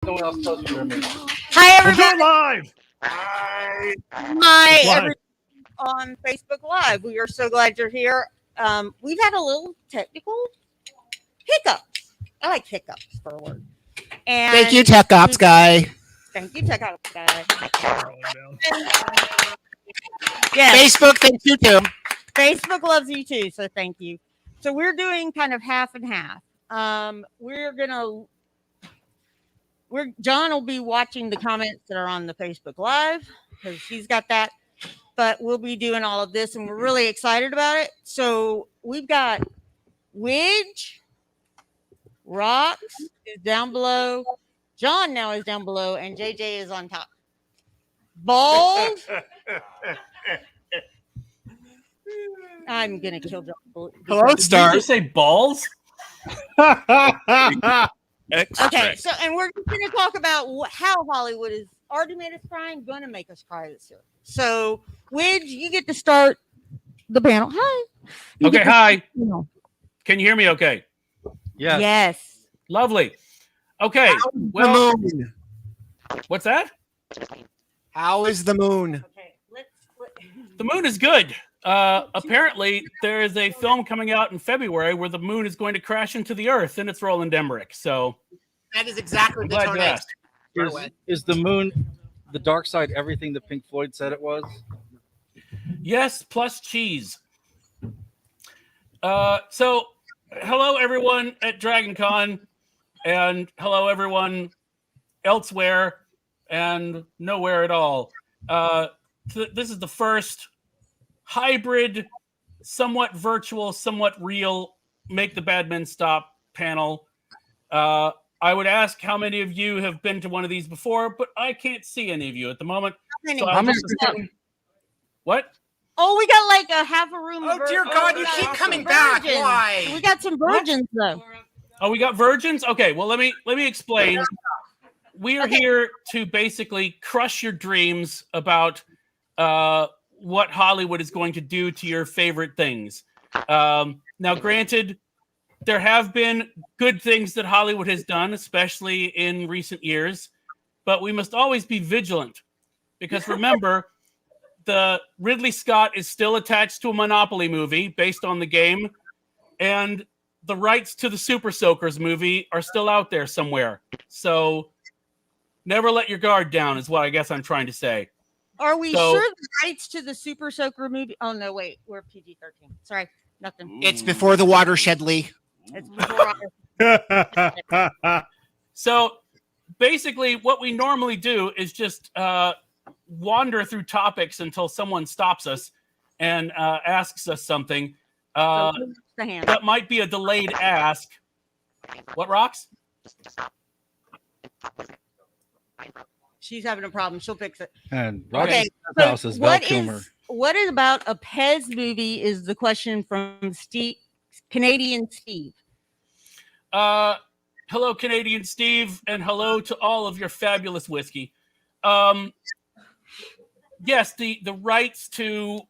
Someone else tells you you're me. Hi, We're everybody. going live. Hi, It's live. everyone on Facebook Live. We are so glad you're here. We've had a little technical hiccups. I like hiccups for a word. And Thank you, Tech Ops guy. Thank you, Tech Ops guy. Scrolling down. Yes, Facebook, thank you too. Facebook loves you too, so thank you. So we're doing kind of half and half. John will be watching the comments that are on the Facebook Live because he's got that. But we'll be doing all of this, and we're really excited about it. So we've got Widge, Rocks is down below, John now is down below, and JJ is on top. Bald. I'm gonna kill John. Hello, Did you Star. just say balls? Okay, so and we're going to talk about how Hollywood is already made us cry and going to make us cry this year. So, Widge, you get to start the panel. Hi. You Okay, get to- hi. No. Can you hear me okay? Yes. Lovely. Okay. The Well, moon. what's that? How is the moon? Okay, The moon is good. Apparently, there is a film coming out in February where the moon is going to crash into the earth, and it's Roland Emmerich. So, That is exactly the glad tone you I asked. Is the moon, the dark side, everything that Pink Floyd said it was? Yes, plus cheese. So, hello everyone at DragonCon, and hello everyone elsewhere, and nowhere at all. This is the first hybrid, somewhat virtual, somewhat real Make the Bad Men Stop panel. I would ask how many of you have been to one of these before, but I can't see any of you at the moment. So How many- What? Oh, we got like a half a room. Oh, of dear vir- God, we you got keep some coming back. virgins. Why? We got some virgins though. Oh, we got virgins? Okay, well let me explain. We are here to basically crush your dreams about what Hollywood is going to do to your favorite things. Now, granted, there have been good things that Hollywood has done, especially in recent years, but we must always be vigilant because remember, the Ridley Scott is still attached to a Monopoly movie based on the game, and the rights to the Super Soakers movie are still out there somewhere. So never let your guard down is what I guess I'm trying to say. Are we So- sure the rights to the Super Soaker movie? Oh no, wait, we're PG-13. Sorry, nothing. It's before the watershed, Lee. It's before So basically what we normally do is just wander through topics until someone stops us and asks us something. so who's the hand. That might be a delayed ask. What, Rocks? She's having a problem. She'll fix it. And Okay, Roger's house is Val what Kilmer. is about a Pez movie is the question from Steve, Canadian Steve. Hello, Canadian Steve, and hello to all of your fabulous whiskey. Yes, the rights to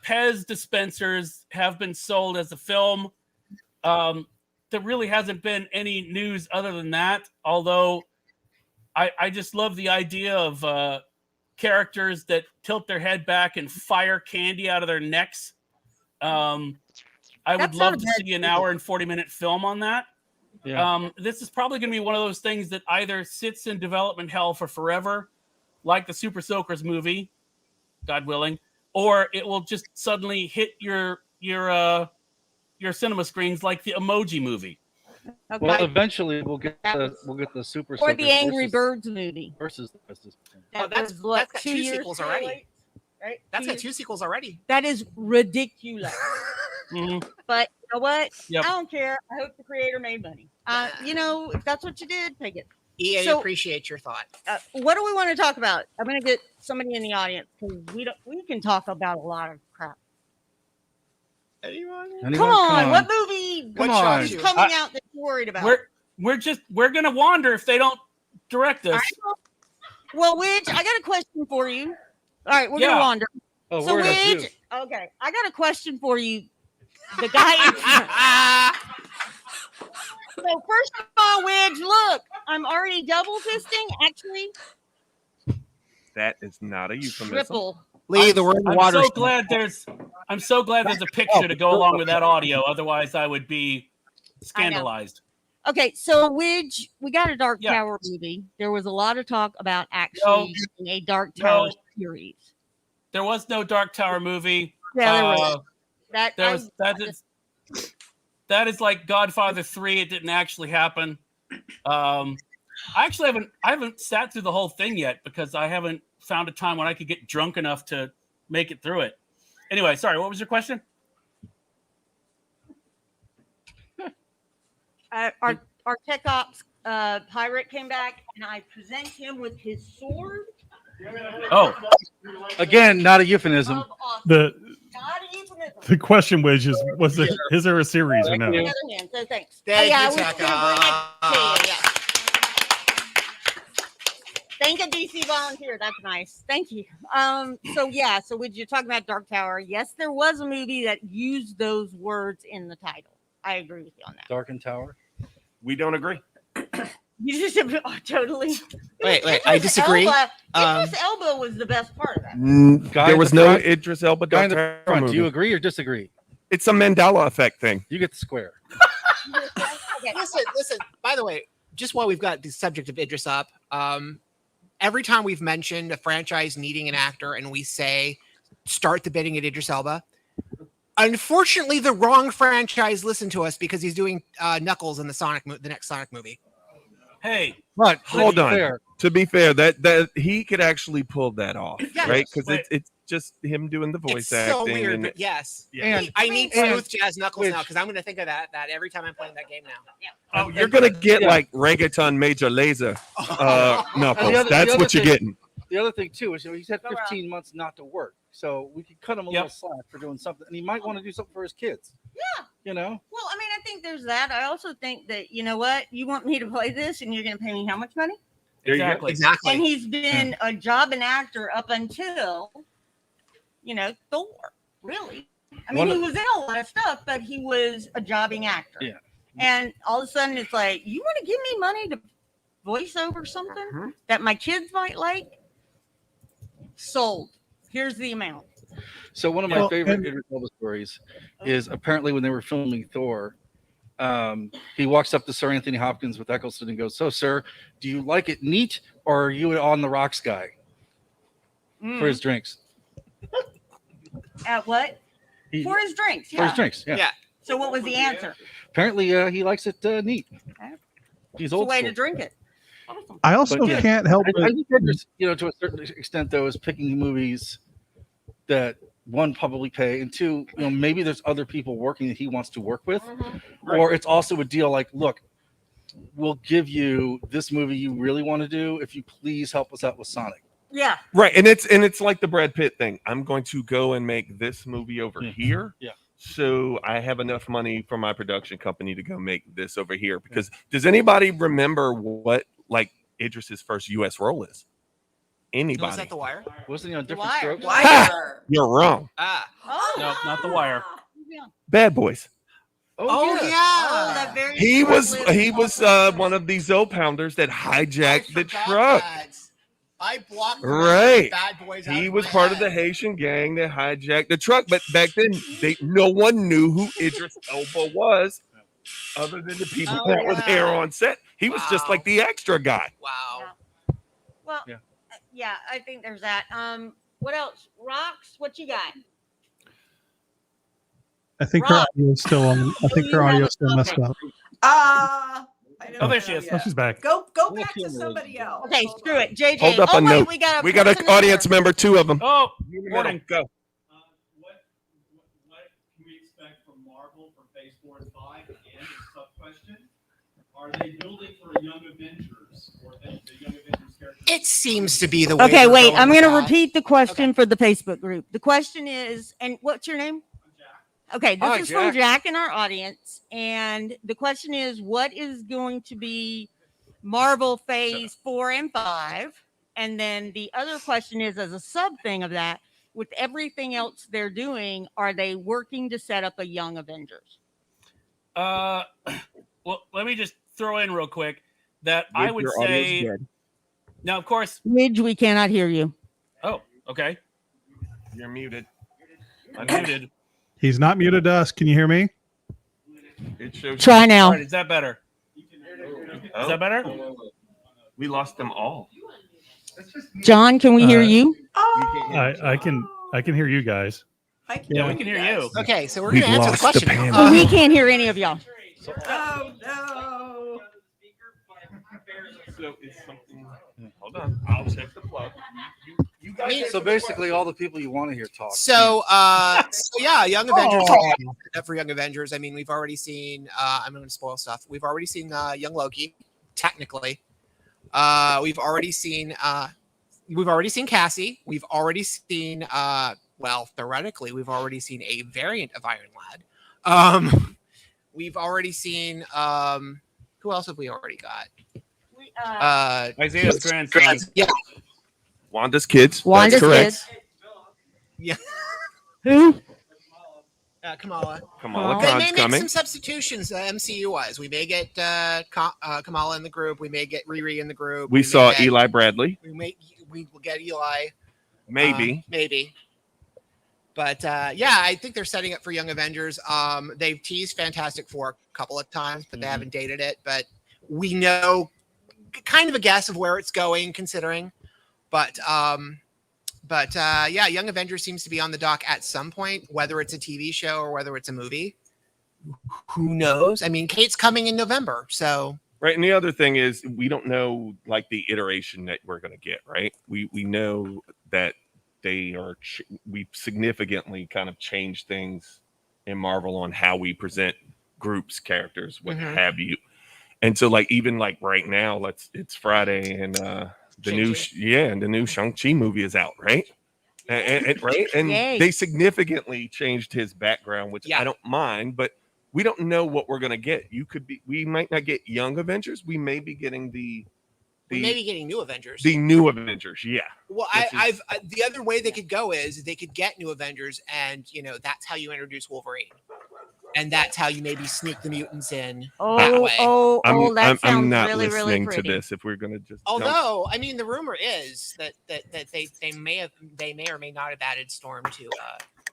Pez dispensers have been sold as a film. There really hasn't been any news other than that, although I just love the idea of characters that tilt their head back and fire candy out of their necks. I would That's not love a to bad see an hour and 40-minute film on that. Yeah. This is probably going to be one of those things that either sits in development hell for forever, like the Super Soakers movie, God willing, or it will just suddenly hit your cinema screens like the Emoji movie. Okay. Well, eventually we'll get That the Super or Soakers the Angry versus, Birds movie. versus the Pez dispenser. That that's was, what, got 2 two years sequels ago, already. Right? That's got years- two sequels already. That is ridiculous. Mhm. But you know what? Yep. I don't care. I hope the creator made money. If that's what you did, take it. EA So- appreciate your thought. What do we want to talk about? I'm going to get somebody in the audience because we can talk about a lot of crap. Anyone? Anyone? Come on, what movie? Come What on. shot is you? coming out that you're worried about? We're gonna wander if they don't direct us. All right, well, Widge, I got a question for you. All right, we're Yeah. gonna wander. Oh, So word of Widge, you. okay, I got a question for you. The guy, So first of all, Widge, look, I'm already double fisting. Actually, That is not a euphemism. triple. Lee, the word I'm water. so glad there's a picture to go along with that audio. Otherwise, I would be scandalized. Okay, so Widge, we got a Dark Yeah. Tower movie. There was a lot of talk about actually doing a Dark Tower series. There was no Dark Tower movie. Yeah, there was. That is like Godfather 3. It didn't actually happen. I haven't sat through the whole thing yet because I haven't found a time when I could get drunk enough to make it through it. Anyway, sorry, what was your question? Our tech ops pirate came back, and I present him with his sword. Oh, Again, not a euphemism. Of awesome. The Not a euphemism. the question was just is there a series or On no? the other hand, so thanks. Thank I you, was gonna bring it to you, yeah. Thank a DC volunteer. That's nice. Thank you. So when you're talking about Dark Tower, yes, there was a movie that used those words in the title. I agree with you on that. Darkened Tower. We don't agree. You just totally. Wait, I disagree. Idris Elba was the best part of that. Guy There in was the no front- Idris Elba Guy in Dark the Tower front. Do you movie. agree or disagree? It's a Mandela effect thing. You get the square. Okay. Listen. By the way, just while we've got the subject of Idris up, every time we've mentioned a franchise needing an actor, and we say start the bidding at Idris Elba. Unfortunately, the wrong franchise listened to us because he's doing Knuckles in the next Sonic movie. hey, But Hold to be on. fair, To be fair, that he could actually pull that off, Yes, right? Because but- it's just him doing the voice It's acting. so weird, and but yes. and I need and- smooth jazz Knuckles now which- because I'm going to think of that every time I'm playing that game now. oh, you're gonna get Yeah. like reggaeton Major Laser Knuckles. And the other That's what thing- you're getting. the other thing too is he's had Go around. 15 months not to work, so we could cut him a Yep. little slack for doing something, and he might want to do something for his kids. Yeah. You know. Well, I mean, I think there's that. I also think that, you know what? You want me to play this and you're going to pay me how much money? There you go. exactly. Exactly. And he's been a jobbing actor up until, Thor, really. I mean, One of- he was in a lot of stuff, but he was a jobbing actor. Yeah. And all of a sudden it's like, you want to give me money to voice over something that my kids might like? Sold. Here's the amount. So one of my Well, favorite and- Idris Elba stories is apparently when they were filming Thor, he walks up to Sir Anthony Hopkins with Eccleston and goes, "So, sir, do you like it neat or are you an on the rocks guy Mm. for his drinks?" At what? He- For his drinks. for Yeah. his drinks, yeah. Yeah. So what was the answer? Apparently, he likes it neat. He's It's a old way school. to drink it. Awesome. I also But, yeah. can't help I but think Idris, to a certain extent, though, is picking movies that one probably pay, and two, maybe there's other people working that he wants to work with, or it's also a deal like, look, we'll give you this movie you really want to do if you please help us out with Sonic. Yeah. Right, and it's like the Brad Pitt thing. I'm going to go and make this movie over Yeah. here. Yeah. So I have enough money for my production company to go make this over here. Because does anybody remember what like Idris's first U.S. role is? Was Anybody? that The Wire? Wasn't he on The Different Wire. Strokes? Ha! You're wrong. Ah. Oh, No, not The Wire. Yeah. Bad Boys. Oh, yeah. Oh, that very He was short-lived- one of these Zoe pounders that hijacked the forgot truck. that. I blocked Right. Bad Boys. out He of was my part of the head. Haitian gang that hijacked the truck. But back then, no one knew who Idris Elba was, other than the people Oh, that were there wow. on set. He was just Wow. like the extra guy. Wow. Well, Yeah. yeah, I think there's that. What else? Rocks, what you got? I think her audio's still on. I think her audio's still messed up. I don't Oh, there know she is. yet. Oh, she's back. Go Well, back to camera somebody else. Okay, Hold screw on. it. JJ. Hold up oh, a wait, note. we got We got an person in audience there. member, two of them. Oh, Morning. morning. Go. What can we expect from Marvel for Phase 4 and 5? Again, it's a tough question. Are they building for a Young Avengers or the Young Avengers characters? It seems to be the way. Okay, they're wait. going I'm with going to that. repeat the question for the Facebook group. The question is, and what's your name? I'm Jack. Okay, this Hi, is from Jack. Jack in our audience. And the question is, what is going to be Marvel Phase 4 and 5? And then the other question is, as a sub thing of that, with everything else they're doing, are they working to set up a Young Avengers? Well, let me just throw in real quick that I Widge, would your audio's say dead. now, of course. Midge, we cannot hear you. Oh, okay. You're muted. Unmuted. He's not muted to us. Can you hear me? It shows. Try All now. right, is that better? Oh, Is that better? we lost them all. John, can we hear Uh, you? Oh, I can hear you guys. I can Yeah, Yeah. we can hear you. Okay, so we're We've going to answer the lost the question. panel. Oh, we can't hear any of y'all. Oh, no. So it's something. Hold on, I'll check the plug. You guys. Me- So basically, all the people you want to hear talk. So yeah, Young Avengers. For Young Avengers, I mean, we've already seen. I'm going to spoil stuff. We've already seen Young Loki. Technically, we've already seen. We've already seen Cassie. We've already seen. Well, theoretically, we've already seen a variant of Iron Lad. We've already seen. Who else have we already got? Isaiah's grandson. Yeah. Wanda's kids. Wanda's That's correct. kids. Yeah. Who? Kamala. Kamala Well, They Khan's may make coming. some substitutions MCU wise. We may get Kamala in the group. We may get Riri in the group. We may saw get- Eli Bradley. We will get Eli. Maybe. Maybe. But yeah, I think they're setting up for Young Avengers. They've teased Fantastic Four a couple of times, but they haven't dated it. But we know kind of a guess of where it's going, considering. But yeah, Young Avengers seems to be on the dock at some point, whether it's a TV show or whether it's a movie. Who knows? I mean, Kate's coming in November, so Right. And the other thing is we don't know like the iteration that we're going to get, right? We know that they are we significantly kind of changed things in Marvel on how we present groups, characters, what Mhm. have you. And so like even like right now, it's Friday and the new and the new Shang-Chi movie is out, right? Right? And Yay. they significantly changed his background, which Yeah. I don't mind, but we don't know what we're gonna get. We might not get Young Avengers. We may be getting we may be getting new Avengers. the new Avengers. Yeah. Well, Which the other way they could go is they could get new Avengers, and that's how you introduce Wolverine, and that's how you maybe sneak the mutants in. that Oh, way. that sounds I'm not really, really listening pretty. to this. If we're gonna just Although, I mean, the rumor is that they may or may not have added Storm to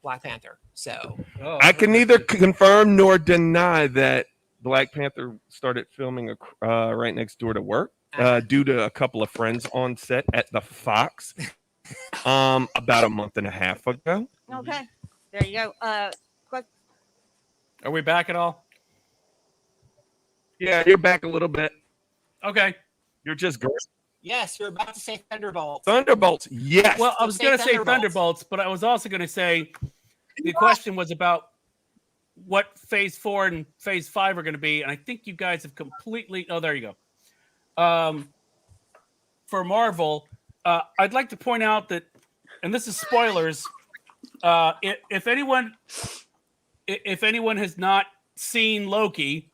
Black Panther. So I can neither confirm nor deny that Black Panther started filming right next door to work due to a couple of friends on set at the Fox about a month and a half ago. Okay, there you go. Are we back at all? Yeah, you're back a little bit. Okay. You're just going. yes, you're about to say Thunderbolt. Thunderbolts. Yes. Well, I was Say going to say Thunderbolts. Thunderbolts, but I was also going to say the question was about what Phase 4 and Phase 5 are going to be, and I think you guys have completely. Oh, there you go. For Marvel, I'd like to point out that, and this is spoilers. If anyone has not seen Loki,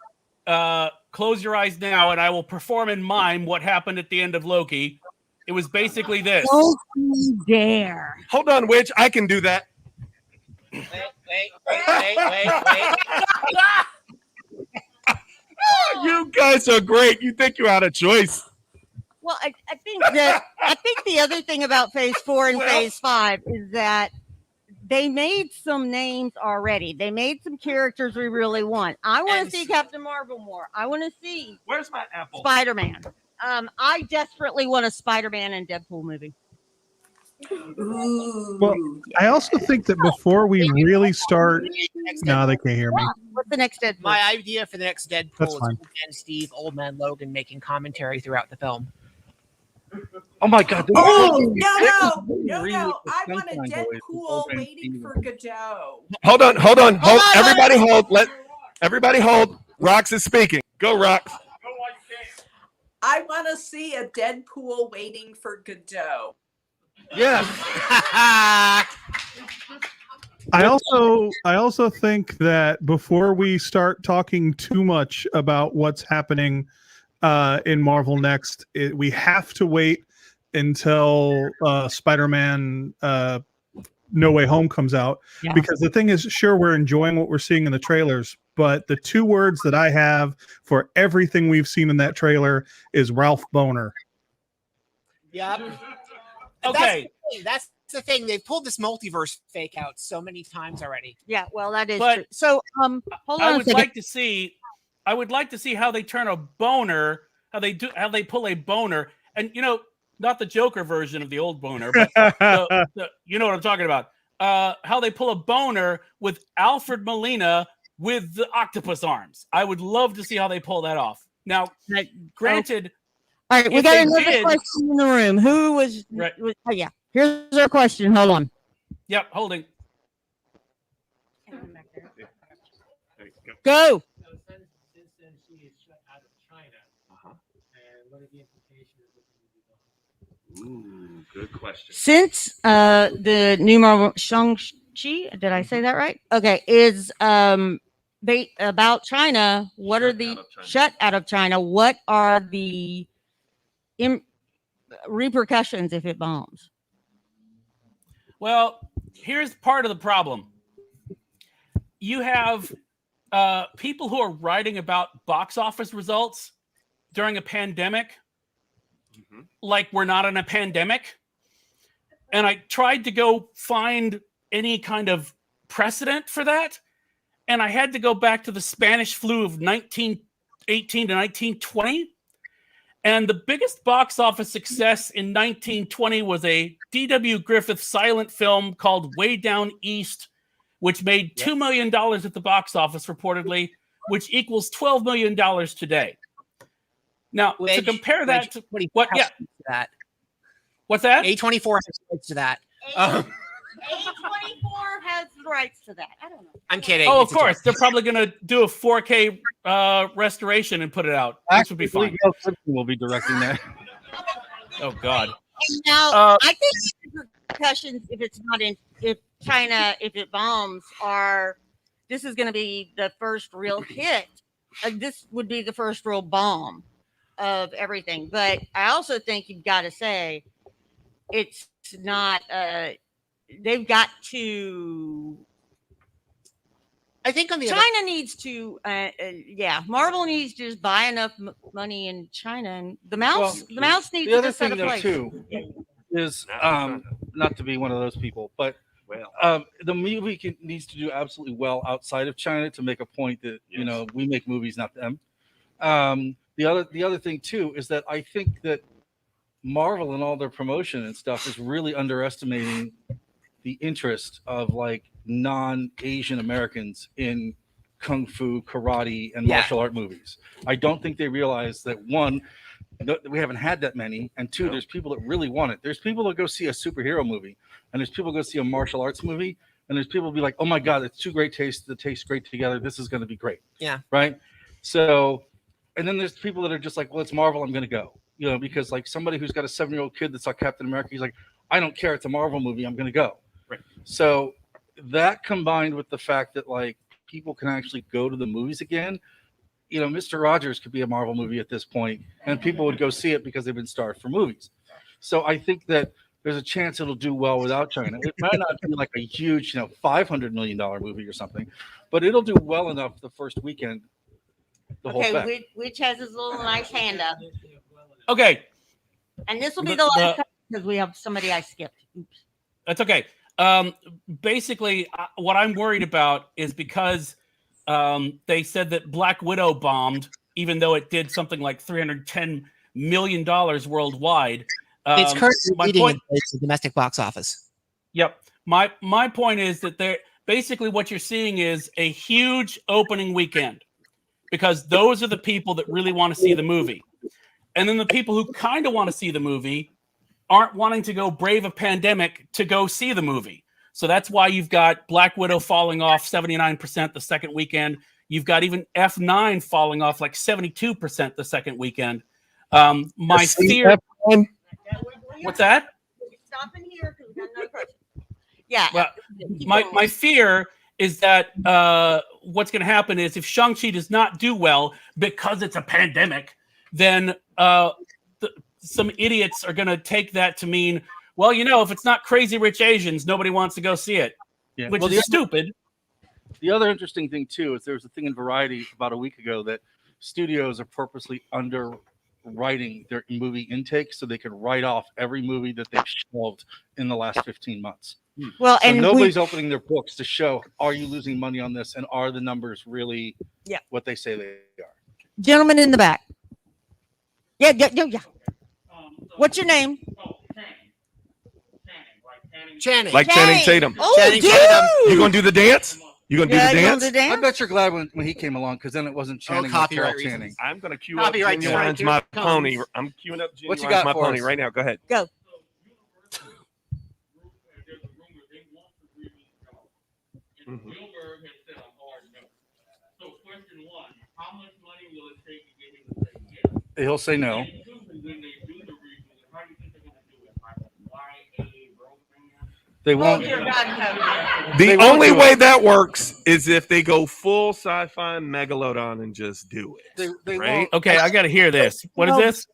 close your eyes now, and I will perform in mime what happened at the end of Loki. It was basically this. Don't you dare. Hold on, Witch. I can do that. Wait. You guys are great. You think you had a choice. Well, I think the other thing about Phase 4 and Phase 5 is that they made some names already. They made some characters we really want. I want And to see Captain Marvel more. I want to see Where's my apple? Spider-Man. I desperately want a Spider-Man and Deadpool movie. Ooh. Well, I also think that before we really start, Next no, Deadpool. they can't hear me. What's the next Deadpool? My idea for the next Deadpool That's is fine. Old Man Steve, Old Man Logan making commentary throughout the film. Oh my God! Oh, this no. is I the want a Sunshine Boys with Deadpool Logan waiting Steve. for Godot. Hold on. Hold on. Everybody hold. Let everybody hold. Rox is speaking. Go, Rox. I want to see a Deadpool waiting for Godot. Yes. I also think that before we start talking too much about what's happening in Marvel next, we have to wait until Spider-Man No Way Home comes out. Yeah. Because the thing is, sure, we're enjoying what we're seeing in the trailers, but the two words that I have for everything we've seen in that trailer is Ralph Boner. Yep. Okay. That's the thing. They've pulled this multiverse fake out so many times already. Yeah, well, that is But true. So, hold on I a would second. like to see. I would like to see how they turn a boner. How they pull a boner, and not the Joker version of the old boner, but you know what I'm talking about. How they pull a boner with Alfred Molina with the octopus arms. I would love to see how they pull that off. Now, granted, All right, we if got they another did- question in the room. Who was? Right. Oh yeah. Here's our question. Hold on. yep, holding. Go. So since then she is shut out of China. And what are the implications of the movie? Ooh, good question. Since the new Marvel Shang-Chi, did I say that right? Okay, is about China. What Shut are out the of China. shut out of China? What are the repercussions if it bombs? Well, here's part of the problem. You have people who are writing about box office results during a pandemic, Mhm. like we're not in a pandemic. And I tried to go find any kind of precedent for that. And I had to go back to the Spanish flu of 1918 to 1920. And the biggest box office success in 1920 was a D.W. Griffith silent film called Way Down East, which made $2 million at the box office reportedly, which equals $12 million today. Now, to compare that to what? Yeah, That what's that? A24 has rights to that. A24 has the rights to that. I don't know. I'm kidding. Oh, of It's a joke. course. They're probably going to do a 4K restoration and put it out, which would be fine. Mel Gibson will be directing that. Oh, God. Now, I think the repercussions, if it's not if China, if it bombs, this is going to be the first real hit. This would be the first real bomb of everything. But I also think you've got to say it's not. They've got to. I think on the other, China needs to. Marvel needs to just buy enough money in China, and the mouse needs The to other just set thing, a though, place. too, is not to be one of those people, but Well, the movie needs to do absolutely well outside of China to make a point that we make movies, not them. The other thing too is that I think that Marvel and all their promotion and stuff is really underestimating the interest of like non-Asian Americans in kung fu, karate, and martial art movies. I don't think they realize that one, we haven't had that many, and two, there's people that really want it. There's people that go see a superhero movie, and there's people go see a martial arts movie, and there's people be like, "Oh my god, it's two great tastes that taste great together. This is going to be great." Yeah. Right. So, and then there's people that are just like, "Well, it's Marvel. I'm going to go." Because like somebody who's got a 7-year-old kid that saw Captain America, he's like, "I don't care. It's a Marvel movie. I'm going to go." Right. So that combined with the fact that like people can actually go to the movies again. Mr. Rogers could be a Marvel movie at this point, and people would go see it because they've been starved for movies. So I think that there's a chance it'll do well without China. It might not be like a huge, $500 million movie or something, but it'll do well enough the first weekend. The whole Okay, thing. which has his little nice hand up, Okay, and this will be The- the last time because we have somebody I skipped. Oops. that's okay. Basically, what I'm worried about is because they said that Black Widow bombed, even though it did something like $310 million worldwide. it's currently my leading point- in the domestic box office. Yep. My point is that they're basically what you're seeing is a huge opening weekend because those are the people that really want to see the movie. And then the people who kind of want to see the movie aren't wanting to go brave a pandemic to go see the movie. So that's why you've got Black Widow falling off 79% the second weekend. You've got even F9 falling off like 72% the second weekend. My fear. What's that? Stop in here because we got another question. Yeah. Well, keep my going. my fear is that what's going to happen is if Shang-Chi does not do well because it's a pandemic, then some idiots are going to take that to mean, well, if it's not Crazy Rich Asians, nobody wants to go see it, Yeah. which Well, is stupid. The other interesting thing too is there was a thing in Variety about a week ago that studios are purposely underwriting their movie intake so they can write off every movie that they've shelved in the last 15 months. Well, So and nobody's opening their books to show, are you losing money on this, and are the numbers really what they say they are? Gentleman in the back. Yeah. What's your name? Channing. Like Channing Tatum. Oh, Channing dude. Tatum. You gonna do the dance? You gonna do Yeah, the you want dance? to I dance? bet you're glad when he came along, because then it wasn't Channing, but copyright Carol Channing. reasons. I'm gonna cue up Copyright Genuine's strike, My here it Pony. comes. I'm queuing up What you Genuine's got My for Pony us? right now. Go ahead. Go. Mhm. Spielberg has said a hard no. So question one, how much money will it take to get him to say yes? He'll say no. And two, when they do the reboot, how do you think they're gonna do it? Like YA romance? They Oh, won't. dear God, no. The They won't only do way it. that works is if they go full sci-fi megalodon and just do it. They right? won't. Okay, I got to hear this. What is No. this?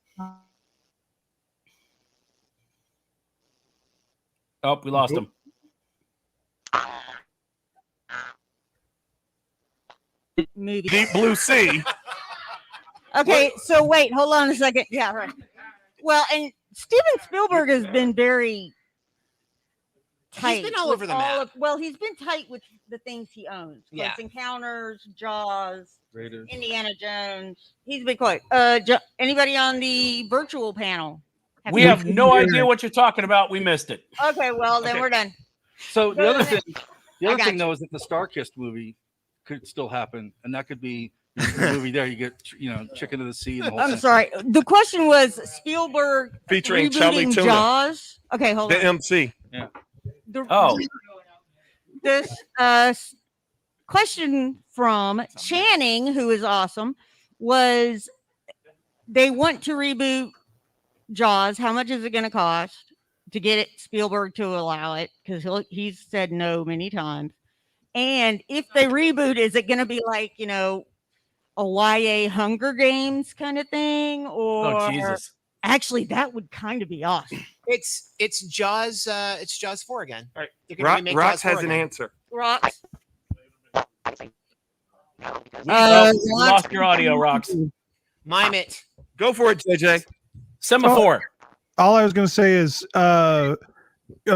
Oh, we lost him. Movie. Deep Blue Sea. Okay, so wait, hold on a second. Yeah, right. Well, and Steven Spielberg has been very tight. He's been all with over the map. well, he's been tight with the things he owns. Close Yeah. Encounters, Jaws, Raiders. Indiana Jones. He's been quiet. Anybody on the virtual panel? We have no idea what you're talking about. We missed it. Okay, well then Okay. we're done. So the Go other ahead. thing, I got though, you. is that the Starkist movie could still happen, and that could be the movie. There, you get Chicken of the Sea. And the whole I'm thing. sorry. The question was Spielberg Featuring Charlie rebooting Tuna. Jaws. Okay, hold The on. MC. Oh. This question from Channing, who is awesome, was they want to reboot Jaws. How much is it going to cost to get it Spielberg to allow it? Because he's said no many times. And if they reboot, is it going to be like a YA Hunger Games kind of thing, or Oh, Jesus. actually that would kind of be awesome. It's Jaws. It's Jaws 4 again. All right. They're gonna remake Rox Jaws 4 has an again. answer. Rocks. Oh, we lost your audio, Rocks. Mime it. Go for it, JJ. Semaphore. All I was going to say is, of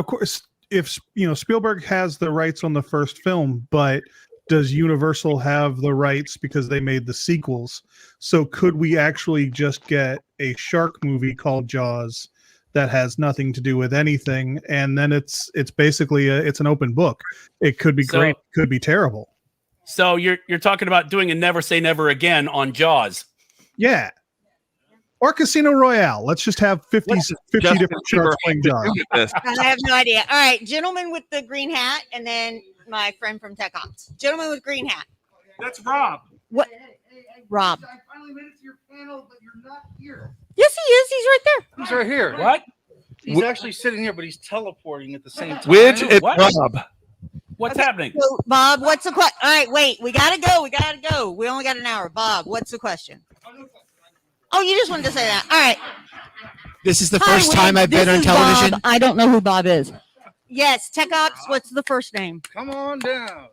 course, if Spielberg has the rights on the first film, but does Universal have the rights because they made the sequels? So could we actually just get a shark movie called Jaws that has nothing to do with anything, and then it's basically it's an open book? It could be So- great, could be terrible. So you're talking about doing a Never Say Never Again on Jaws. Yeah. Or Casino Royale. Let's just have 50 Justin different sharks Bieber playing to Jaws. do with this. I have no idea. All right, gentleman with the green hat, and then my friend from Tech Ops. Gentleman with green hat. That's Rob. What? Rob. I finally made it to your panel, but you're not here. Yes, he is. He's right there. He's right here. What? He's actually sitting here, but he's teleporting at the same time. Which is What? Rob. What's happening? So, Bob, what's the question? All right, wait. We gotta go. We gotta go. We only got an hour. Bob, what's the question? Oh, you just wanted to say that. All right. This is the Hi, first time Wade. I've been This on is television. Bob. I don't know who Bob is. Yes, Tech Ops. What's the first name? Come on down.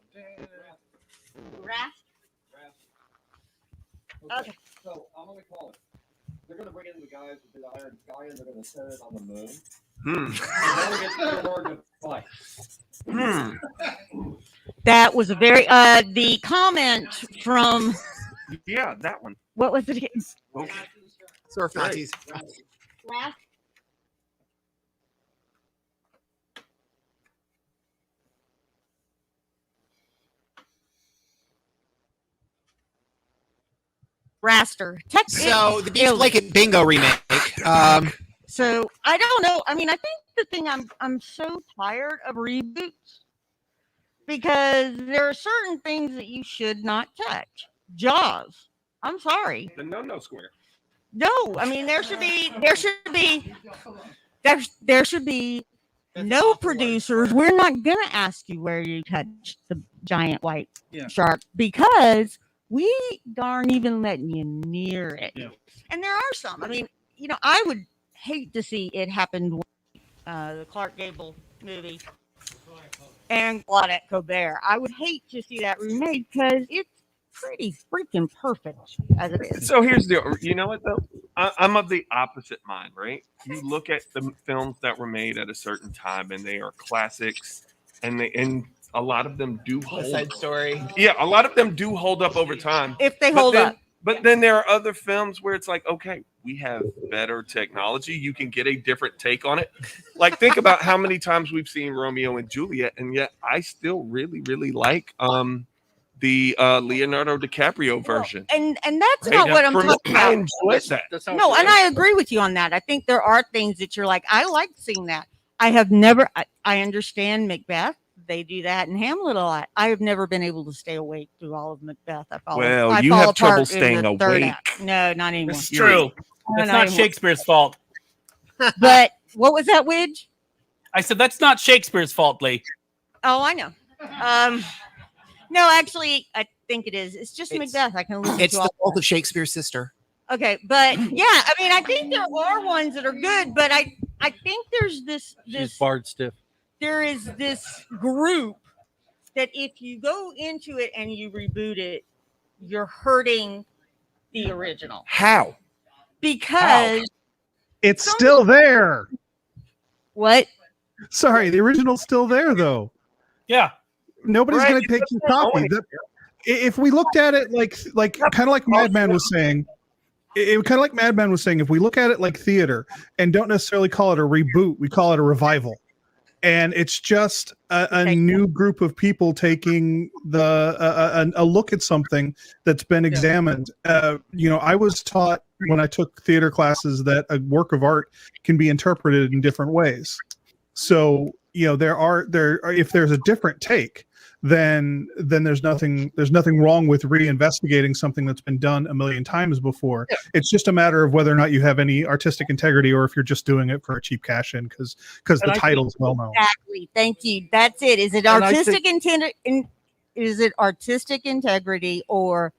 Okay. So I'm gonna call it. They're gonna bring in the guys with the Iron Sky, and they're gonna set it on the moon. Hmm. And then we get Spielberg to fight. Hmm. That was a very the comment from Yeah, that one. what was it? Okay. Surf Nazis. Raster. Tech. So the Beef Blanket Bingo remake. So I don't know. I mean, I think the thing I'm so tired of reboots because there are certain things that you should not touch. Jaws. I'm sorry. The no square. No, I mean there should be no producers. We're not gonna ask you where you touched the giant white shark because we darn even letting you near it. Yeah. And there are some. I mean, I would hate to see it happen. The Clark Gable movie. and Claudette Colbert. I would hate to see that remade because it's pretty freaking perfect as it is. So here's the, you know what though? I'm of the opposite mind, right? You look at the films that were made at a certain time, and they are classics, and a lot of them do hold. West Side Story. Yeah, a lot of them do hold up over time. If they But hold then- up. But then there are other films where it's like, okay, we have better technology. You can get a different take on it. Like, think about how many times we've seen Romeo and Juliet, and yet I still really, really like the Leonardo DiCaprio version. And that's Right? not what I'm For me, talking I about. enjoyed that. That's how No, it's and right. I agree with you on that. I think there are things that you're like, I like seeing that. I have never, I understand Macbeth. They do that in Hamlet a lot. I have never been able to stay awake through all of Macbeth. Well, I you fall have trouble apart in staying the third awake. act. No, not anymore. It's true. No, That's not not anymore. Shakespeare's fault. But what was that, Widge? I said that's not Shakespeare's fault, Lee. Oh, I know. No, actually, I think it is. It's just It's- Macbeth. I can listen It's to the all. fault of Shakespeare's sister. Okay, but yeah, I mean, I think there are ones that are good, but I think there's this She's Bard stiff. there is this group that if you go into it and you reboot it, you're hurting the original How? because It's still there. what? Sorry, the original's still there though. Yeah. Nobody's Right, going to take your copy. If we looked at it like kind of like Madman was saying, it kind of like Madman was saying, if we look at it like theater and don't necessarily call it a reboot, we call it a revival. And it's just a new group of people taking a look at something that's been examined. I was taught when I took theater classes that a work of art can be interpreted in different ways. So if there's a different take, then there's nothing wrong with reinvestigating something that's been done a million times before. Yeah. It's just a matter of whether or not you have any artistic integrity or if you're just doing it for a cheap cash in because the title's well known. Exactly. Thank you. That's it. Is it And I artistic is it artistic integrity or,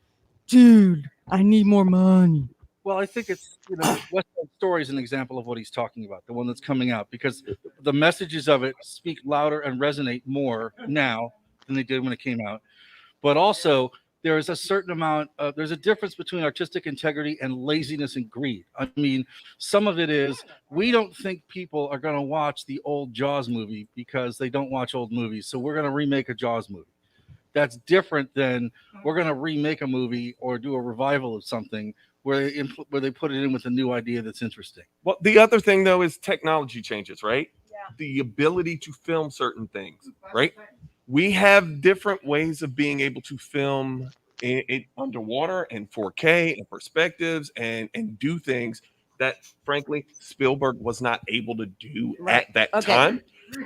dude, I need more money? Well, I think it's West Side Story is an example of what he's talking about, the one that's coming out, because the messages of it speak louder and resonate more now than they did when it came out. But also, there is a certain amount of there's a difference between artistic integrity and laziness and greed. I mean, some of it is we don't think people are going to watch the old Jaws movie because they don't watch old movies, so we're going to remake a Jaws movie. That's different than we're going to remake a movie or do a revival of something where they put it in with a new idea that's interesting. Well, the other thing though is technology changes, right? Yeah. The ability to film certain things, right? We have different ways of being able to film it underwater and 4K and perspectives and do things that frankly Spielberg was not able to do at that time.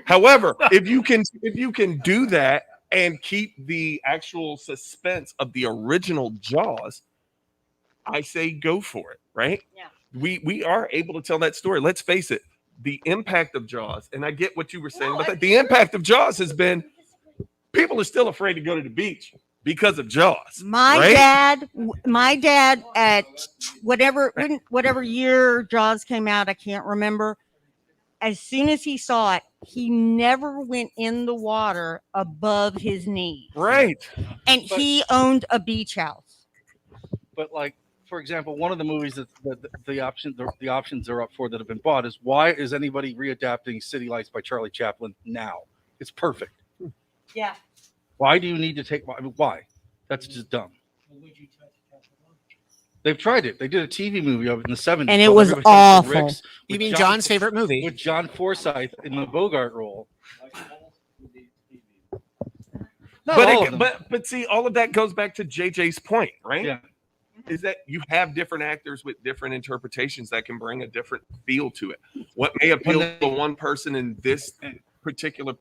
However, if you can do that and keep the actual suspense of the original Jaws, I say go for it, right? Yeah. We are able to tell that story. Let's face it, the impact of Jaws, and I get what you were saying, but the impact of Jaws has been people are still afraid to go to the beach because of Jaws. My dad at whatever year Jaws came out, I can't remember. As soon as he saw it, he never went in the water above his knee. Right. And he owned a beach house. But like, for example, one of the movies that the options are up for that have been bought is why is anybody readapting City Lights by Charlie Chaplin now? It's perfect. Yeah. Why do you need to take? Why? That's just dumb. They've tried it. They did a TV movie of it in the 70s. And it called was Everybody Says the awful. Ricks, You with mean John's favorite movie? with John Forsythe in the Bogart role. Not all of them. But see, all of that goes back to JJ's point, right? Yeah. Is that you have different actors with different interpretations that can bring a different feel to it. What may appeal to one person in this particular.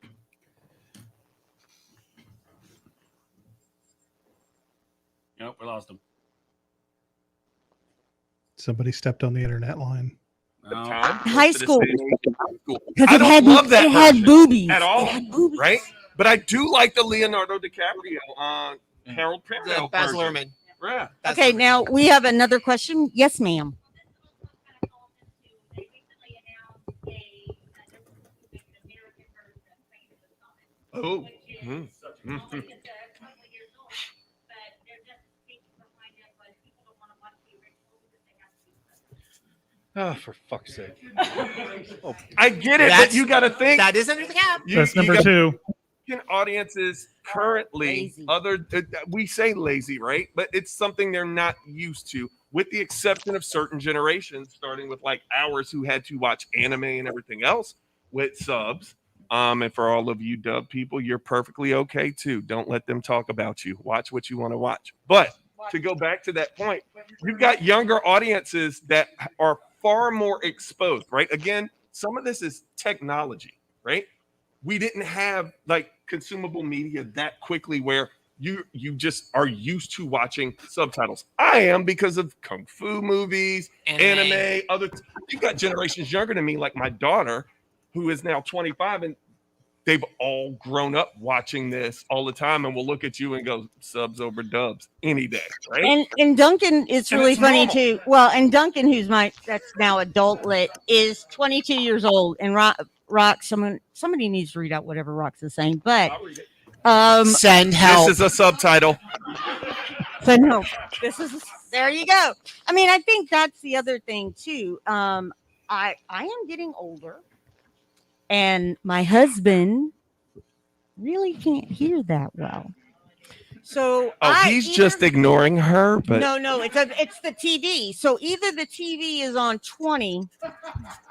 Nope, we lost him. Somebody stepped on the internet line. No. High school. I don't love that It had version boobies. at all, It had boobies. right? But I do like the Leonardo DiCaprio Harold Perrineau Baz version. Luhrmann. Yeah. Okay, now we have another question. Yes, ma'am. Oh. Mhm. Oh, for fuck's sake. I get it, but That's- you got to think. That is under the cap. That's number got 2. audiences currently Lazy. we say lazy, right? But it's something they're not used to, with the exception of certain generations, starting with like ours who had to watch anime and everything else with subs. And for all of you dub people, you're perfectly okay too. Don't let them talk about you. Watch what you want to watch. But to go back to that point, you've got younger audiences that are far more exposed, right? Again, some of this is technology, right? We didn't have like consumable media that quickly where you just are used to watching subtitles. I am, because of kung fu movies, anime, other. You've got generations younger than me, like my daughter, who is now 25, and they've all grown up watching this all the time, and will look at you and go, subs over dubs any day, right? And Duncan, it's And really it's funny normal. too. Well, and Duncan, that's now adult lit, is 22 years old, and Rock, somebody needs to read out whatever Rox is saying, but I'll read it. Send help. This is a subtitle. so no, there you go. I mean, I think that's the other thing too. I am getting older, and my husband really can't hear that well. So He's just ignoring her, but no, it's the TV. So either the TV is on 20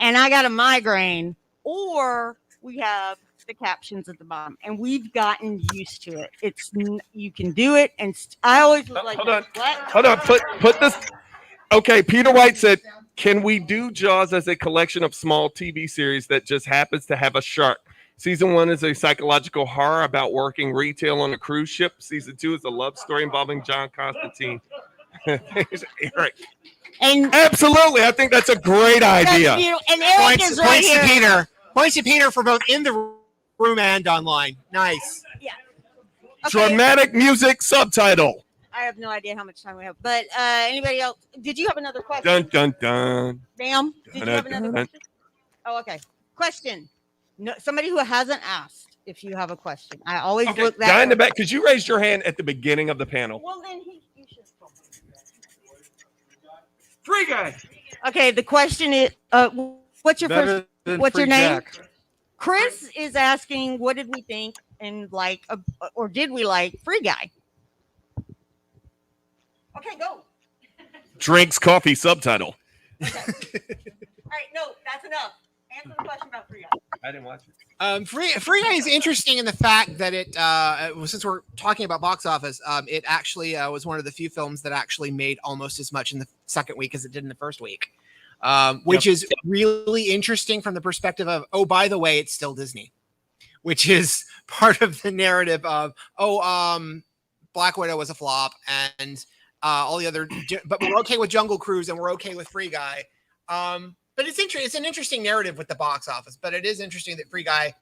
and I got a migraine, or we have the captions at the bottom, and we've gotten used to it. You can do it, and I always was like, hold on. what? Hold on, put this. Okay, Peter White said, "Can we do Jaws as a collection of small TV series that just happens to have a shark? Season 1 is a psychological horror about working retail on a cruise ship. Season 2 is a love story involving John Constantine." Eric. And Absolutely, I think that's a great idea. and Eric is right Points to here. Peter. Points to Peter for both in the room and online. Nice. Okay, Dramatic music subtitle. I have no idea how much time we have, but anybody else? Did you have another question? Dun dun dun. Bam. Did you have another Dun, dun, question? Oh, okay. Question. No, somebody who hasn't asked if you have a question. I always Okay, look that guy in the way. back, because you raised your hand at the beginning of the panel. Well, then you should. Free guy. Okay, the question is, what's your first? What's your name? Chris is asking, what did we think and like, or did we like Free Guy? Okay, go. Drinks coffee subtitle. All right, no, that's enough. Answer the question about Free Guy. I didn't watch it. Free Guy is interesting in the fact that it, since we're talking about box office, it actually was one of the few films that actually made almost as much in the second week as it did in the first week, which is really interesting from the perspective of, oh, by the way, it's still Disney, which is part of the narrative of, Black Widow was a flop and all the other, but we're okay with Jungle Cruise and we're okay with Free Guy. But it's an interesting narrative with the box office, but it is interesting that Free Guy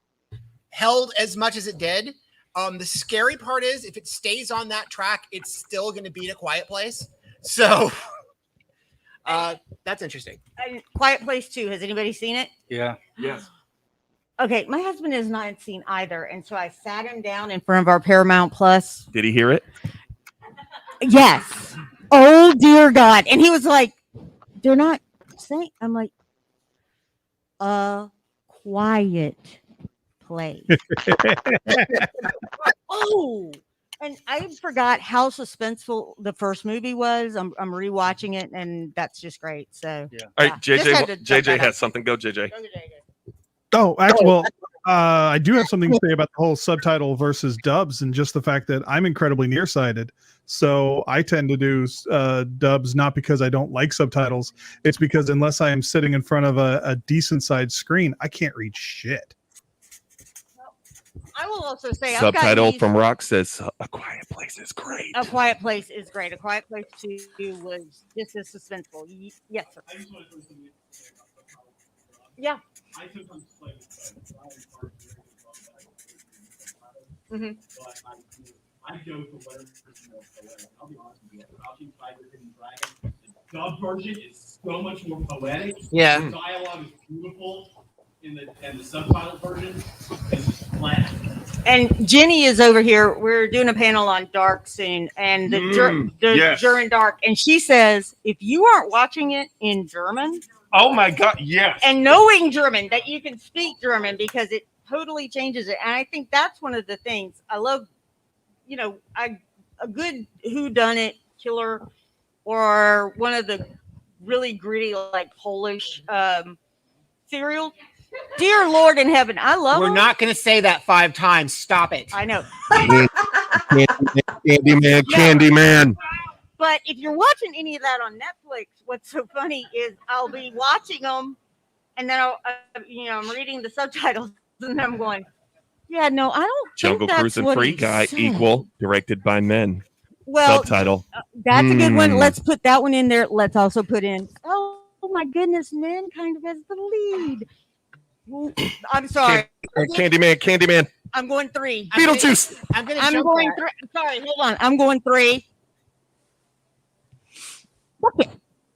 held as much as it did. The scary part is if it stays on that track, it's still going to beat A Quiet Place. So that's interesting. And Quiet Place 2. Has anybody seen it? Yeah. Yes. Okay, my husband has not seen either, and so I sat him down in front of our Paramount Plus. Did he hear it? Yes. Oh dear God! And he was like, "They're not saying." I'm like, Quiet Place. Oh, and I forgot how suspenseful the first movie was. I'm rewatching it, and that's just great. So, Yeah. All right, just had to JJ. check JJ that out. has something. Go, JJ. Oh, actually, well, I do have something to say about the whole subtitle versus dubs, and just the fact that I'm incredibly nearsighted. So I tend to do dubs not because I don't like subtitles. It's because unless I am sitting in front of a decent sized screen, I can't read shit. I will also say, Subtitle I've got from Rock says, "A Quiet Place is great." A Quiet Place is great. A Quiet Place 2 was just as suspenseful. Yes, sir. I just want to throw something to say about subtitles. Yeah. I sometimes play with subtitles. Mhm. But I go for whatever's more poetic. I'll be honest with you. Crouching Tiger, Hidden Dragon. The dub version is so much more poetic. Yeah. The dialogue is beautiful in the subtitle version is just flat. And Jenny is over here. We're doing a panel on Dark soon, and the yes. German Dark, and she says if you aren't watching it in German Oh my God! Yes. and knowing German, that you can speak German because it totally changes it. And I think that's one of the things I love. You know, a good whodunit killer, or one of the really gritty like Polish serial. Dear Lord in heaven, I love We're them. not going to say that 5 times. Stop it. I know. Candyman, Candyman. But if you're watching any of that on Netflix, what's so funny is I'll be watching them, and then I'm reading the subtitles, and I'm going, "Yeah, no, I don't Jungle think that's Cruise and what Free he Guy said." equal, directed by men. Well, Subtitle. that's a good one. Mm. Let's put that one in there. Let's also put in. Oh my goodness, men kind of as the lead. Well, I'm sorry. Candyman. I'm going 3. Beetlejuice. I'm going I'm going 3. Sorry, hold on. I'm going 3. Okay.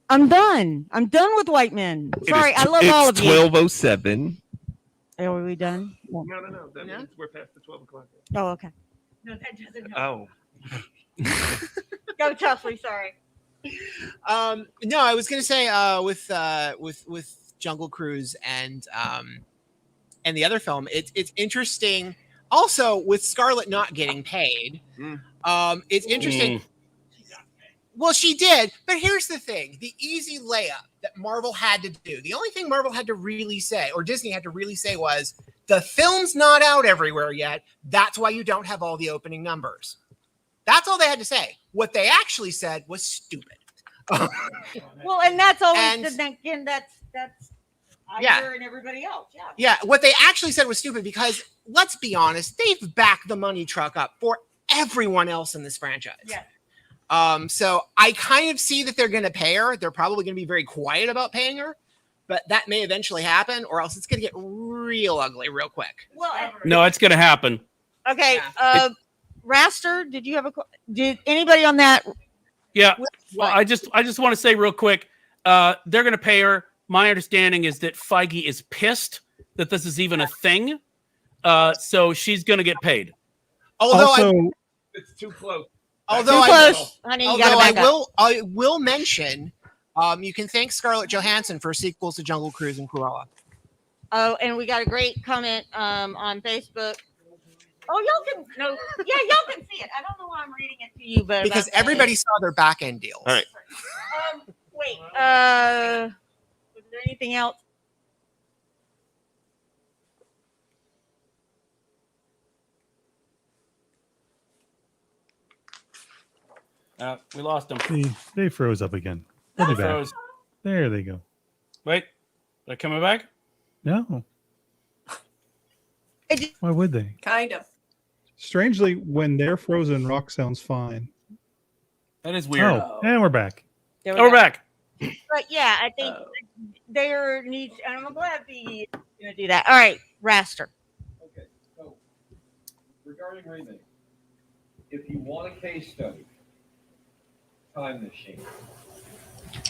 I'm done. I'm done with white men. Sorry, I love all of you. 12:07. Are we done? No. That means we're past the 12 o'clock. Oh, okay. No, that doesn't help. Oh. Go, Chesley. Sorry. No, I was going to say with Jungle Cruise and the other film, it's interesting. Also, with Scarlett not getting paid, it's interesting. Well, she did, but here's the thing: the easy layup that Marvel had to do. The only thing Marvel had to really say, or Disney had to really say, was the film's not out everywhere yet. That's why you don't have all the opening numbers. That's all they had to say. What they actually said was stupid. Well, and that's always And- again. That's Yeah. Iger and everybody else. Yeah. Yeah, what they actually said was stupid because let's be honest, they've backed the money truck up for everyone else in this franchise. Yeah. So I kind of see that they're going to pay her. They're probably going to be very quiet about paying her, but that may eventually happen, or else it's going to get real ugly real quick. Well, No, it's going to happen. okay. Raster, did you have did anybody on that? Yeah. Well, I just want to say real quick, they're going to pay her. My understanding is that Feige is pissed that this is even a thing. So she's going to get paid. Although It's too close. Too close, honey. You got to I back up. will mention, you can thank Scarlett Johansson for sequels to Jungle Cruise and Cruella. Oh, and we got a great comment on Facebook. Oh, y'all can see it. I don't know why I'm reading it to you, but Because everybody saw their back end deals. All right. Wait. Was there anything else? We lost them. They froze up again. They'll be back. Froze. There they go. Wait, they're coming back? No. Why would they? Kind of. Strangely, when they're frozen, rock sounds fine. That is weird. Oh, and we're back. There Oh, we're go. back. But yeah, I think there needs, and I'm glad the going to do that. All right, Raster. Okay, so regarding remake, if you want a case study, Time Machine.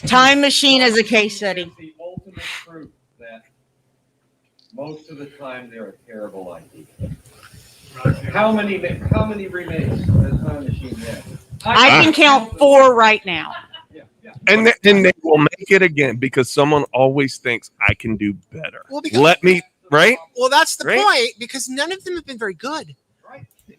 Time Machine as a case study. It's the ultimate proof that most of the time they're a terrible idea. How many remakes has Time Machine had? I can count 4 right now. And they will make it again because someone always thinks I can do better. Well, because- Right? Well, that's the Right? point, because none of them have been very good.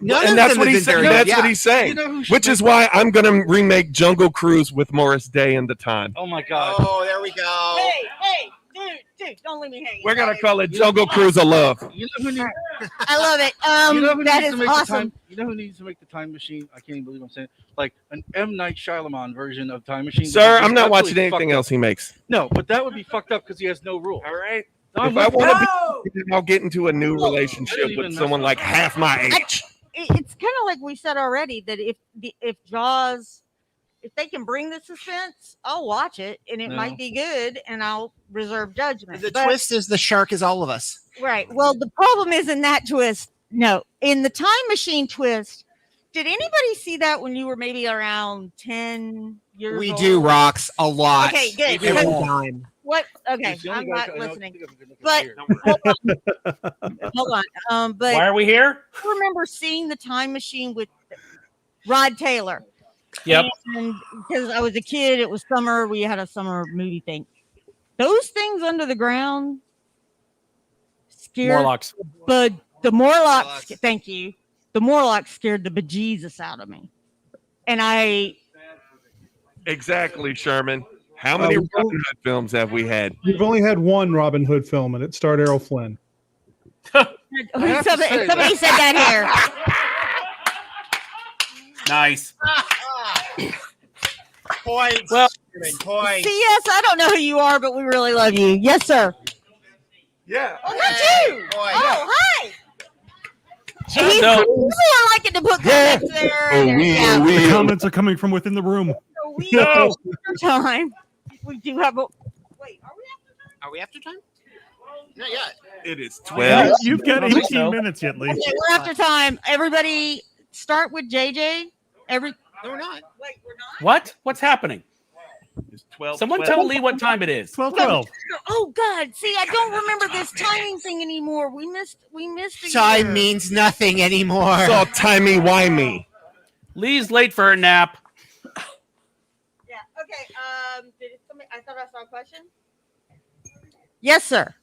None And of that's them what have he's been saying. very That's good. what he's saying. You know who should Which is why I'm going to remake Jungle Cruise with Morris Day and the Time. Oh my God. Oh, there we go. Hey, dude, don't leave me hanging. We're going to call it Jungle Cruise of Love. You know who needs, I love it. you know who That needs is to make awesome. the time? You know who needs to make the Time Machine? I can't even believe I'm saying it. Like an M. Night Shyamalan version of Time Machine. Sir, Because I'm not it's watching absolutely anything fucked else he makes. up. No, but that would be fucked up because he has no rule. All right. No, I'm If I with want to No! be, I'll get into a new I relationship don't even with know someone like something. half my age. It's kind of like we said already that if Jaws, if they can bring the suspense, I'll watch it, and it No. might be good, and I'll reserve judgment. The But- twist is the shark is all of us. Right. Well, the problem is in that twist. No, in the Time Machine twist. Did anybody see that when you were maybe around 10 years We old? do rocks a lot. Okay, good. Every Because- time. What? Okay, He's the only I'm guy not I know- listening. I think I'm gonna look at But- here. hold on. But Why are we here? I remember seeing the Time Machine with Rod Taylor. Yep. And because I was a kid, it was summer. We had a summer movie thing. Those things under the ground scared Morlocks. But the Morlocks, Morlocks. thank you. The Morlocks scared the bejesus out of me. And Exactly, Sherman. How many well- Robin Hood films have we had? We've only had one Robin Hood film, and it starred Errol Flynn. have to somebody, say somebody said that here. Nice. Points. Well- Points. CS, I don't know who you are, but we really love you. Yes, sir. Yeah. Oh, that's you. Boy. Oh, hi. So- People are liking to put comments there. and yeah, The comments are coming from within the room. so we No. have time. We do have a. Wait, are we Are we after time? Not yet. It is Yeah, 12. you've got I don't think 18 so. minutes yet, Lee. after? Okay, we're after time. Everybody, start with JJ. No, we're not. Wait, we're not. What? What's happening? It's 12. Someone tell Lee what time it is. 12. Oh God! See, I don't remember this timing thing anymore. We missed. A Time year. means nothing anymore. It's all timey-wimey. Lee's late for her nap. Yeah. Okay. I thought I saw a question. Yes, sir.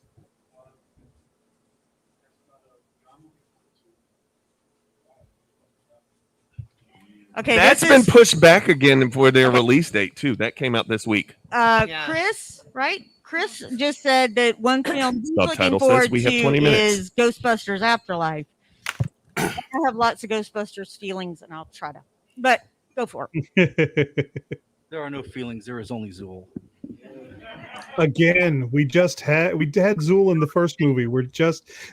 Okay. That's this been is, pushed back again for their release date too. That came out this week. Yeah. Chris, right? Chris just said that one film he's looking Subtitle says forward we have to 20 minutes. is Ghostbusters Afterlife. I have lots of Ghostbusters feelings, and I'll try to. But go for it. There are no feelings. There is only Zool. Again, we had Zool in the first movie.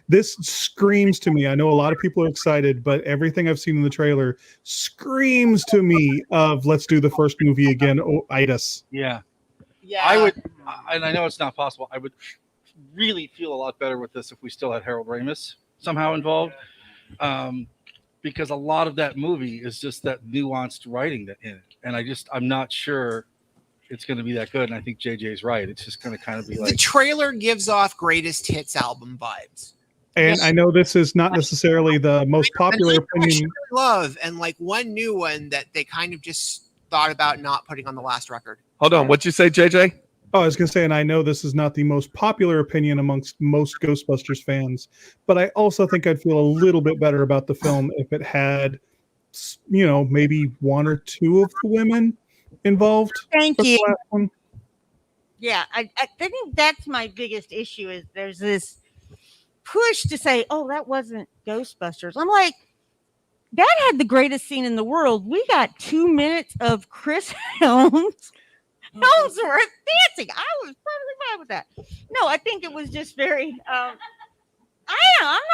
This screams to me. I know a lot of people are excited, but everything I've seen in the trailer screams to me of let's do the first movie again. Oh, itis. Yeah. Yeah. I would, and I know it's not possible. I would really feel a lot better with this if we still had Harold Ramis somehow involved, because a lot of that movie is just that nuanced writing that in it, and I'm not sure it's going to be that good. And I think JJ's right. It's just going to kind of be The like, trailer gives off greatest hits album vibes. And I know this is not necessarily the most popular And I opinion. love and like one new one that they kind of just thought about not putting on the last record. Hold on. What'd you say, JJ? Oh, I was going to say, and I know this is not the most popular opinion amongst most Ghostbusters fans, but I also think I'd feel a little bit better about the film if it had, maybe one or two of the women involved. Thank for the you. last one. Yeah, I think that's my biggest issue is there's this push to say, oh, that wasn't Ghostbusters. I'm like, that had the greatest scene in the world. We got 2 minutes of Chris Helmsworth dancing. I was perfectly fine with that. No, I think it was just very. I'm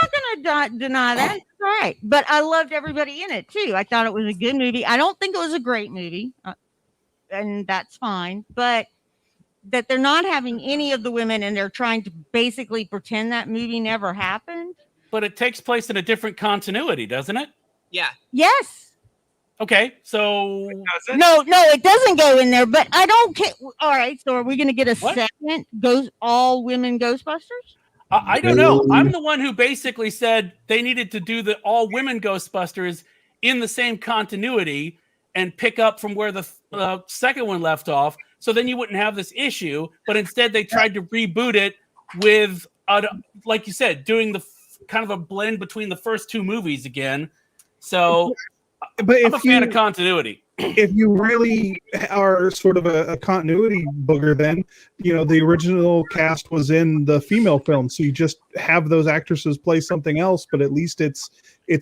not going to deny that. It's all right, but I loved everybody in it too. I thought it was a good movie. I don't think it was a great movie, and that's fine. But that they're not having any of the women, and they're trying to basically pretend that movie never happened. But it takes place in a different continuity, doesn't it? Yeah. Yes. Okay, so No, it doesn't go in there. But I don't care. All right. So are we going to get a What? second all women Ghostbusters? I don't know. I'm the one who basically said they needed to do the all women Ghostbusters in the same continuity and pick up from where the second one left off. So then you wouldn't have this issue. But instead, they tried to reboot it with, like you said, doing the kind of a blend between the first two movies again. So But I'm a fan of continuity. if you really are sort of a continuity booger, then the original cast was in the female film, so you just have those actresses play something else. But at least it's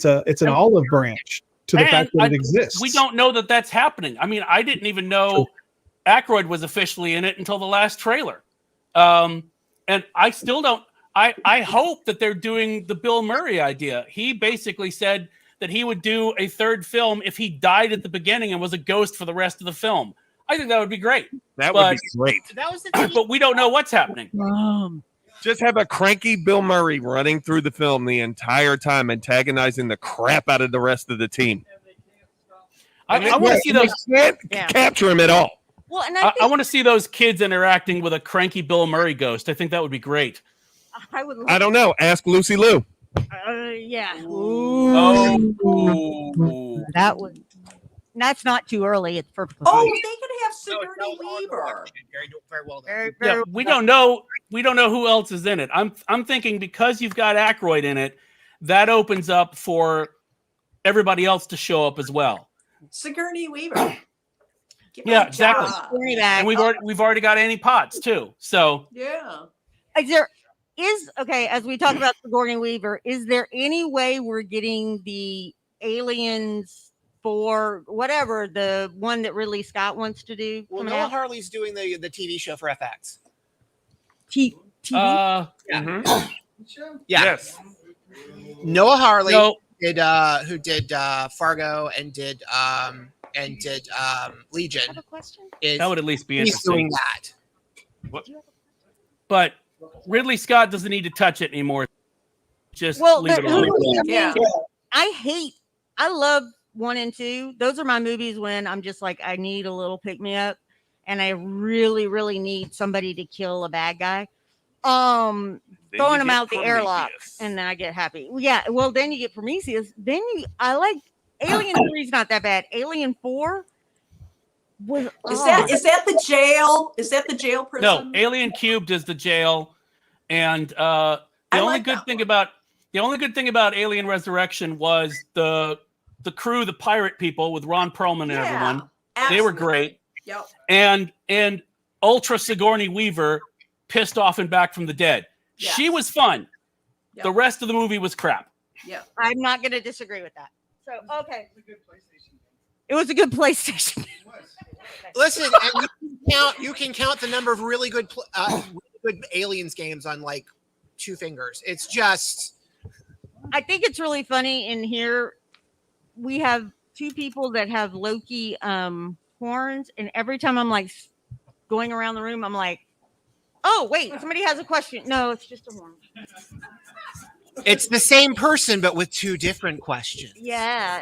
an olive branch to the And fact that it exists. We don't know that that's happening. I mean, I didn't even know Aykroyd was officially in it until the last trailer. And I still don't. I hope that they're doing the Bill Murray idea. He basically said that he would do a third film if he died at the beginning and was a ghost for the rest of the film. I think that would be great. That would be great. That was the But we don't know what's happening. Just have a cranky Bill Murray running through the film the entire time, antagonizing the crap out of the rest of the team. I want to see those. Can't Yeah. capture him at all. Well, and I want to see those kids interacting with a cranky Bill Murray ghost. I think that would be great. I would. I don't know. Ask Lucy Liu. Yeah. Oh, That's not too early. It's perfectly Oh, fine. they could have Sigourney Weaver. Very well done. Very, yeah. very We well. don't know. We don't know who else is in it. I'm thinking because you've got Aykroyd in it, that opens up for everybody else to show up as well. Sigourney Weaver. Give Yeah, her a exactly. job. Bring it back. And we've already got Annie Potts too. So Yeah. Okay, as we talk about Sigourney Weaver, is there any way we're getting the Aliens for whatever the one that Ridley Scott wants to do? Well, coming Noah out? Harley's doing the TV show for FX. TV? Yeah. Yes. Noah Harley no, did who did Fargo and did Legion. I have a question. Is that would at least be he's doing interesting. that. But Ridley Scott doesn't need to touch it anymore. Just Well, leave it alone. Yeah. I love 1 and 2. Those are my movies when I'm just like, I need a little pick me up and I really, really need somebody to kill a bad guy. Then Throwing you them get out the airlock Prometheus. and then I get happy. Yeah. Well, then you get Prometheus. I like Alien 3 is not that bad. Alien 4 was, Is that the jail? Is that the jail prison? No, Alien Cubed is the jail, and the I only like good that thing one. about Alien Resurrection was the crew, the pirate people with Ron Perlman and everyone. They were absolutely. great, Yep. and Ultra Sigourney Weaver pissed off and back from the dead. Yes. She was fun. Yep. The rest of the movie was crap. Yep. I'm not going to disagree with that. So, okay. It was a good PlayStation. Listen, and you can count the number of really good Aliens games on like 2 fingers. It's just I think it's really funny in here. We have 2 people that have Loki horns, and every time I'm like going around the room, I'm like, oh wait, somebody has a question. No, it's just a horn. it's the same person but with 2 different questions. Yeah.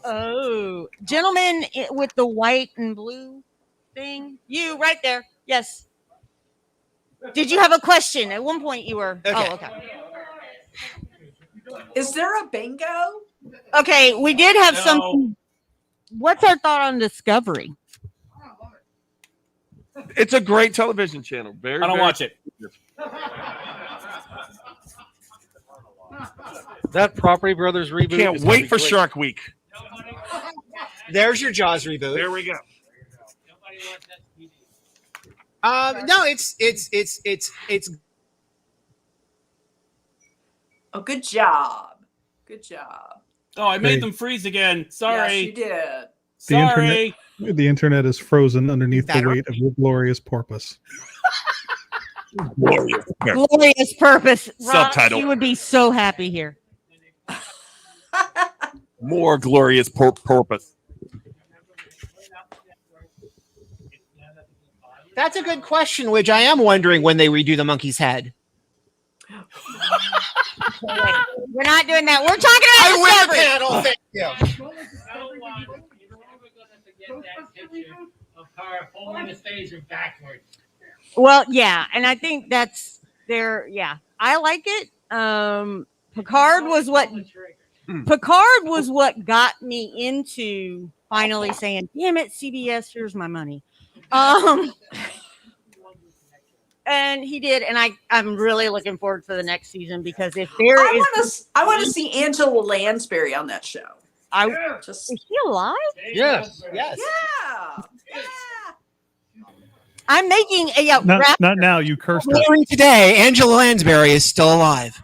Oh, gentleman with the white and blue thing. You right there. Yes. Did you have a question? At one point you were. Okay. Oh, okay. Is there a bingo? Okay, we did have No. something. What's our thought on Discovery? It's a great television channel. I don't watch it. That Property Brothers reboot. Can't is gonna wait be for great. Shark Week. There's your Jaws reboot. There we go. No, it's Oh, good job. Good job. Oh, I made Hey. them freeze again. Yes, Sorry. you did. The internet- Sorry. The internet is frozen underneath the Better. weight of your glorious porpoise. Glorious. Glorious purpose. Rob, Subtitle. you would be so happy here. More glorious porpoise. that's a good question, which I am wondering when they redo the monkey's head. We're not doing that. We're talking I about win, Discovery. panel. Thank you. Well, yeah, and I think that's their. Yeah, I like it. Picard was what got me into finally saying, "Damn it, CBS, here's my money." And he did, and I'm really looking forward for the next season because if there is, I want to see Angela Lansbury on that show. Just is she alive? Yes. Yes. yeah. Yeah. I'm making a Not now. You cursed her. Hearing today, Angela Lansbury is still alive.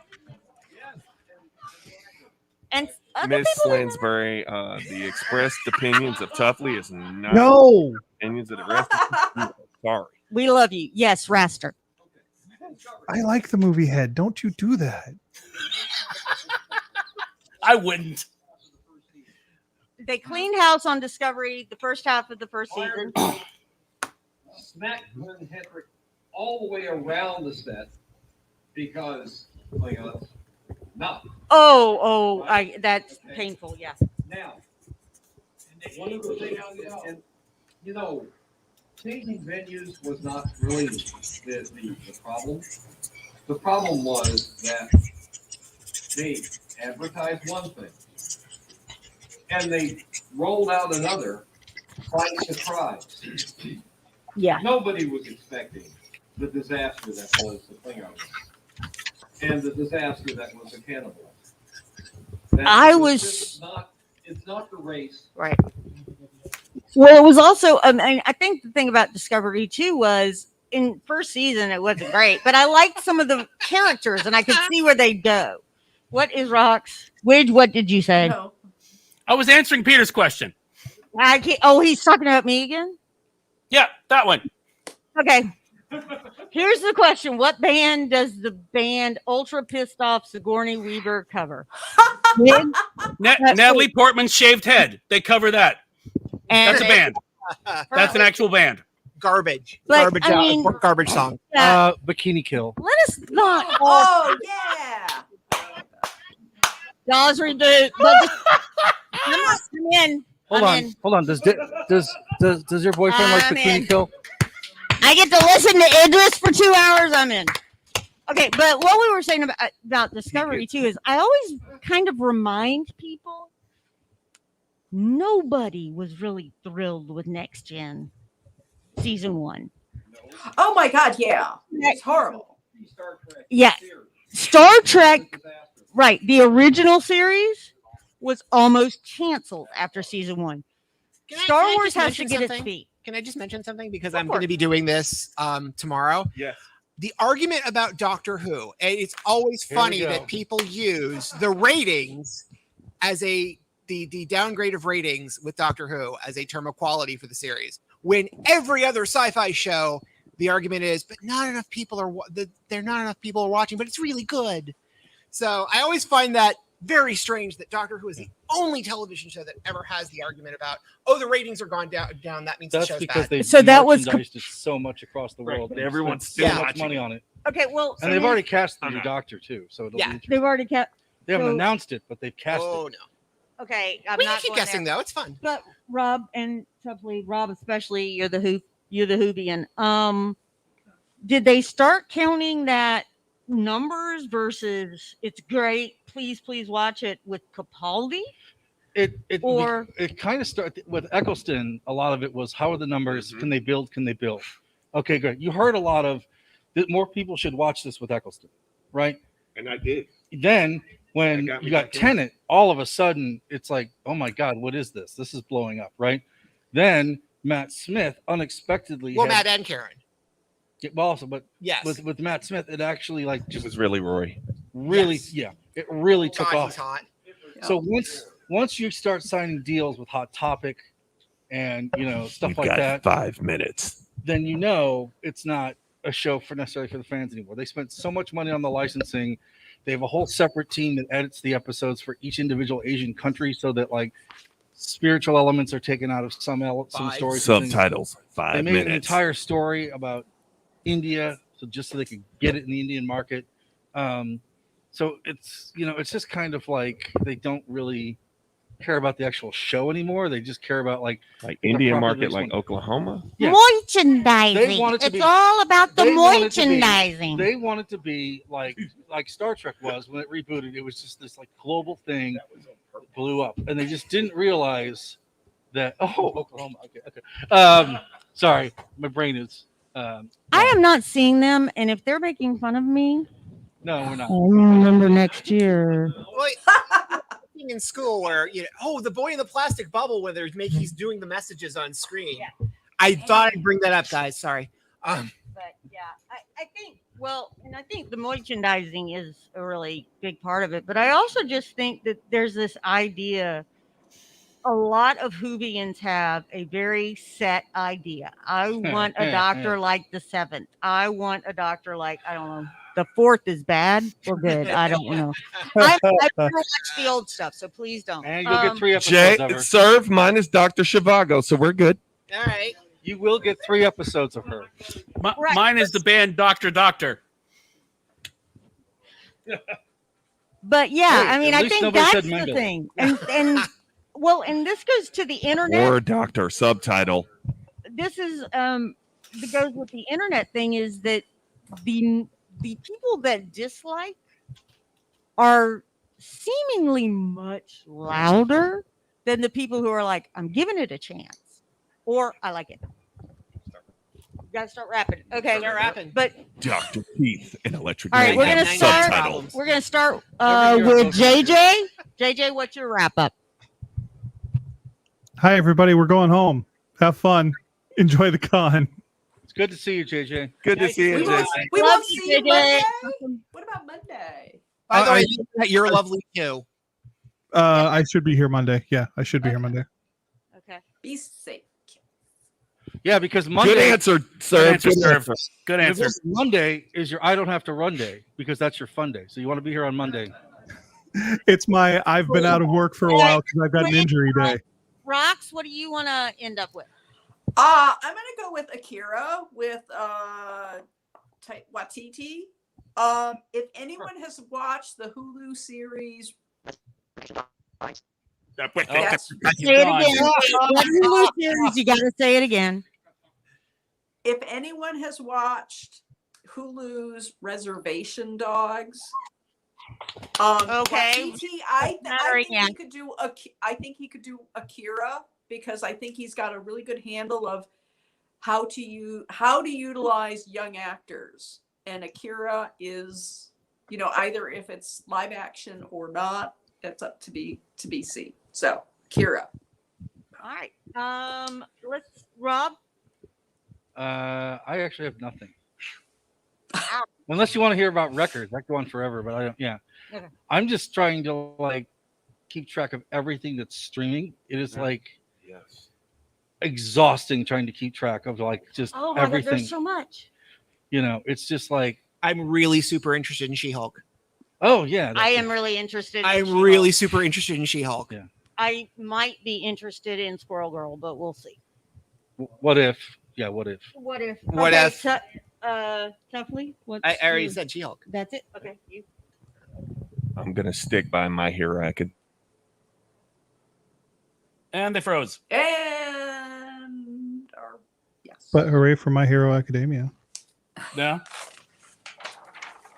and other Miss people in- Lansbury, the expressed opinions of Tuffley is not No. opinions of the rest of the people. Sorry. We love you. Yes, Raster. I like the movie Head. Don't you do that. I wouldn't. They cleaned house on Discovery the first half of the first season. Smack Glenn Hendrick all the way around the set because Klingons. Now, That's painful. Yeah. now, one of the things, and you know, changing venues was not really the problem. The problem was that they advertised one thing, and they rolled out another by surprise. Yeah. Nobody was expecting the disaster that was the Klingons and the disaster that was the cannibals. I It was- just not. It's not the race. Right. Well, it was also, and I think the thing about Discovery too was in first season it wasn't great, but I liked some of the characters and I could see where they go. What is Rox? Widge, what did you say? No. I was answering Peter's question. I can't, oh, he's talking about me again? Yeah, that one. Okay. Here's the question. What band does the band Ultra Pissed Off Sigourney Weaver cover? Widge? Natalie Portman's Shaved Head. They cover that. And That's a band. That's an actual band. Garbage. But, Garbage. I mean- Garbage song. Bikini Kill. let us not Oh yeah. Jaws reboot. But I'm in. Hold I'm on, in. hold on. Does your boyfriend like I'm Bikini in. Kill? I get to listen to Idris for 2 hours. I'm in. Okay, but what we were saying about Discovery too is I always kind of remind people nobody was really thrilled with Next Gen season 1. Oh my God, yeah. It's horrible. Star Trek Yeah, series. Star Trek, Disaster. right? The original series was almost canceled after season 1. Can I Star just Wars has to mention get its something? feet. Can I just mention something? Because Go I'm for going to it. be doing this tomorrow. Yes. The argument about Doctor Who, and it's always Here we funny go. that people use the ratings as the downgrade of ratings with Doctor Who as a term of quality for the series. When every other sci-fi show, the argument is, but not enough people are there. Not enough people are watching, but it's really good. So I always find that very strange that Doctor Who is the only television show that ever has the argument about, oh, the ratings are gone down. That means the That's show's because bad. they So that was merchandised it so much across the Right, world. but and everyone's spent still so much watching money it. on it, Okay, well, and they've already cast the Okay. new Doctor too. So it'll Yeah. be they've interesting. already kept. They haven't so- announced it, but they've cast Oh it. no, Okay, I'm we not can keep going guessing there. though. It's fun. But Rob and hopefully Rob especially, you're the Hoovian. Did they start counting that numbers versus it's great, please watch it with Capaldi? Or- It kind of started with Eccleston. A lot of it was how are the numbers? Mhm. Can they build? Can they build? Okay, good. You heard a lot of that. More people should watch this with Eccleston, right? And I did. Then when That got me you got back in. Tenet, all of a sudden it's like, oh my God, what is this? This is blowing up, right? Then Matt Smith unexpectedly Well, had, Matt and Karen. well, also, but Yes. with Matt Smith, it actually like It just was really Rory. really, Yes. yeah, it really took God, off. he's hot. So once you start signing deals with Hot Topic and stuff like that, 5 minutes. then it's not a show for necessarily for the fans anymore. They spent so much money on the licensing. They have a whole separate team that edits the episodes for each individual Asian country, so that like spiritual elements are taken out of some Five. stories. and things. Subtitles. They 5 made an minutes. entire story about India, so they could get it in the Indian market. So it's it's just kind of like they don't really care about the actual show anymore. They just care about like Like the Indian proper market, like next one. Oklahoma. Yeah. Merchandising. They want it to It's be- all about the they want it to be- merchandising. they want it to be like Star Trek was when it rebooted. It was just this like global thing that blew up, and they just didn't realize that. Oh, Oklahoma. Okay. Sorry, my brain is. I am not seeing them, and if they're making fun of me, No, we're not. I remember next year. Well, in school where the boy in the plastic bubble where he's doing the messages on screen. Yeah. I thought I'd bring that up, guys. Sorry. But yeah, I think I think the merchandising is a really big part of it. But I also just think that there's this idea. A lot of Whovians have a very set idea. I want a doctor like the 7th. I want a doctor like, I don't know, the 4th is bad or good. I don't know. I've never watched the old stuff, so please don't. And you'll get 3 episodes Jay, of her. serve. Mine is Dr. Shivago, so we're good. All right. You will get 3 episodes of her. Right. Mine is the band Dr. Doctor. But yeah, Hey, I mean, at I least think nobody that's said the Mendel. thing. And well, and this goes to the internet. Or Doctor subtitle. This is that goes with the internet thing is that the people that dislike are seemingly much louder than the people who are like, I'm giving it a chance, or I like it. You gotta start rapping. Okay, Start rapping. But Dr. Keith and Electric. all right, we're Mayhem gonna start. subtitles. We're gonna start Over here, with folks. JJ. JJ, what's your wrap up? Hi, everybody. We're going home. Have fun. Enjoy the con. It's good to see you, JJ. Good to see you, We won't, Jason. we Love won't you, see you JJ. Monday. What about Monday? By the I- way, you're lovely too. I should be here Monday. Yeah, I should be here Monday. Okay. Be safe. Yeah, because Monday, Good answer, sir. Good answer, sir. Good answer. because Monday is your I don't have to run day because that's your fun day. So you want to be here on Monday. It's my I've been out of work for a while because I've got an injury day. Rox, what do you want to end up with? I'm gonna go with Akira with Watiti. If anyone has watched the Hulu series, yes, Say it again. What Hulu series? You got to say it again. if anyone has watched Hulu's Reservation Dogs, Okay. Watiti, I Mattering, think yeah. he could do. I think he could do Akira because I think he's got a really good handle of how to utilize young actors. And Akira is, either if it's live action or not, that's up to be seen. So Akira. All right. Let's Rob. I actually have nothing. Unless you want to hear about records, that go on forever. But I don't. Yeah, Okay. I'm just trying to keep track of everything that's streaming. It is Yes. exhausting trying to keep track of just Oh my God, everything. there's so much. It's just like, I'm really super interested in She-Hulk. oh yeah, I am really interested. in I'm She-Hulk. really super interested in She-Hulk. Yeah. I might be interested in Squirrel Girl, but we'll see. What if? Yeah, what if? What if? What if? Tuffley? What's I already your- said She-Hulk. That's it. Okay. You. I'm gonna stick by My Hero Academia. And they froze. And yes. But hooray for My Hero Academia. No.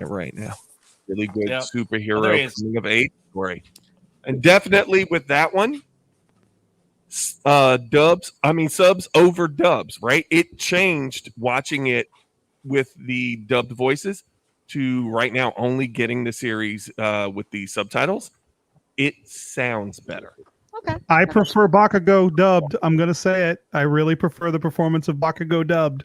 Right now, really good Yep. superhero Oh, there he is. coming of age story, and definitely with that one, subs over dubs. Right, it changed watching it with the dubbed voices to right now only getting the series with the subtitles. It sounds better. Okay. I prefer Bakugo dubbed. I'm going to say it. I really prefer the performance of Bakugo dubbed.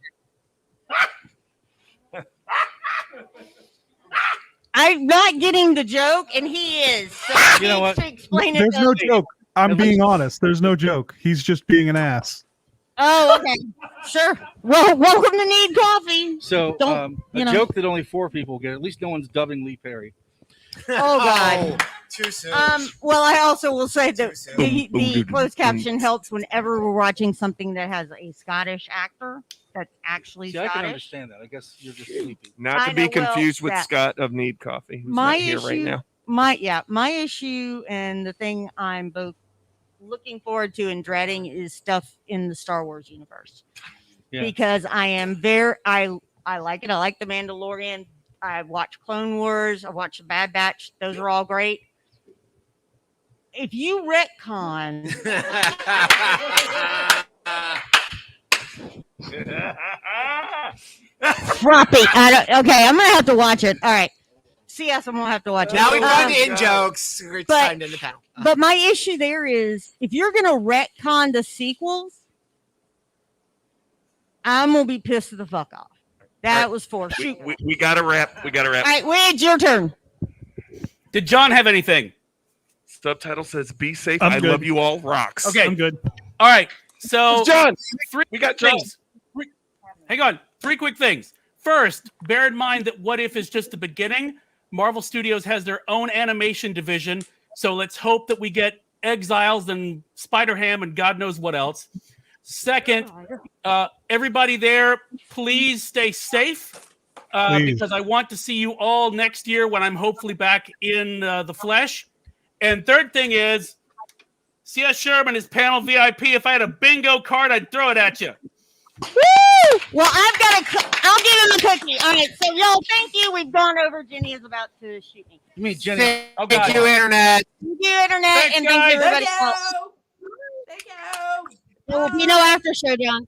I'm not getting the joke, and he is. So he You know needs what? to explain it. There's to no me. joke. I'm being honest. There's no joke. He's just being an ass. Oh, okay. Sure. Well, welcome to Need Coffee. So Don't- a you know. joke that only 4 people get. At least no one's dubbing Lee Perry. Oh God. Too soon. Well, I also will say that Too soon. the Boom, boom, closed boom. caption helps whenever we're watching something that has a Scottish actor that's actually See, I can Scottish. understand that. I guess you're just sleepy. Not I to be know, well, confused with that- Scott of Need Coffee, who's My not here right issue- now. My issue and the thing I'm both looking forward to and dreading is stuff in the Star Wars universe. Yeah. Because I am I like it. I like the Mandalorian. I watch Clone Wars. I watch the Bad Batch. Those are all great. If you retcon Floppy, okay, I'm gonna have to watch it. All right. CS, I'm gonna have to watch it. Now we've gone Um, to in jokes. It's but- time to end the panel. But my issue there is if you're gonna retcon the sequels, I'm gonna be pissed the fuck off. That Right. was for shoot. We got to wrap. We got to All wrap. right, Widge, your turn. Did John have anything? Subtitle says, "Be safe. I'm I good. love you all. Rocks." Okay. I'm good. All right. So John. three We got John. things. Hang on. 3 quick things. First, bear in mind that What If is just the beginning. Marvel Studios has their own animation division. So let's hope that we get Exiles and Spider-Ham and God knows what else. Second, everybody there, please stay safe Please. because I want to see you all next year when I'm hopefully back in the flesh. And third thing is, C.S. Sherman is panel VIP. If I had a bingo card, I'd throw it at you. Woo! Well, I'll give him a cookie. right, so y'all, thank you. We've gone over. Jenny is about to shoot me. You mean Jenny? Thank Oh, God. you, internet. Thank you, internet, Thanks, and thank you, guys. everybody Thank else. you. Thank you. There will be no after show, John.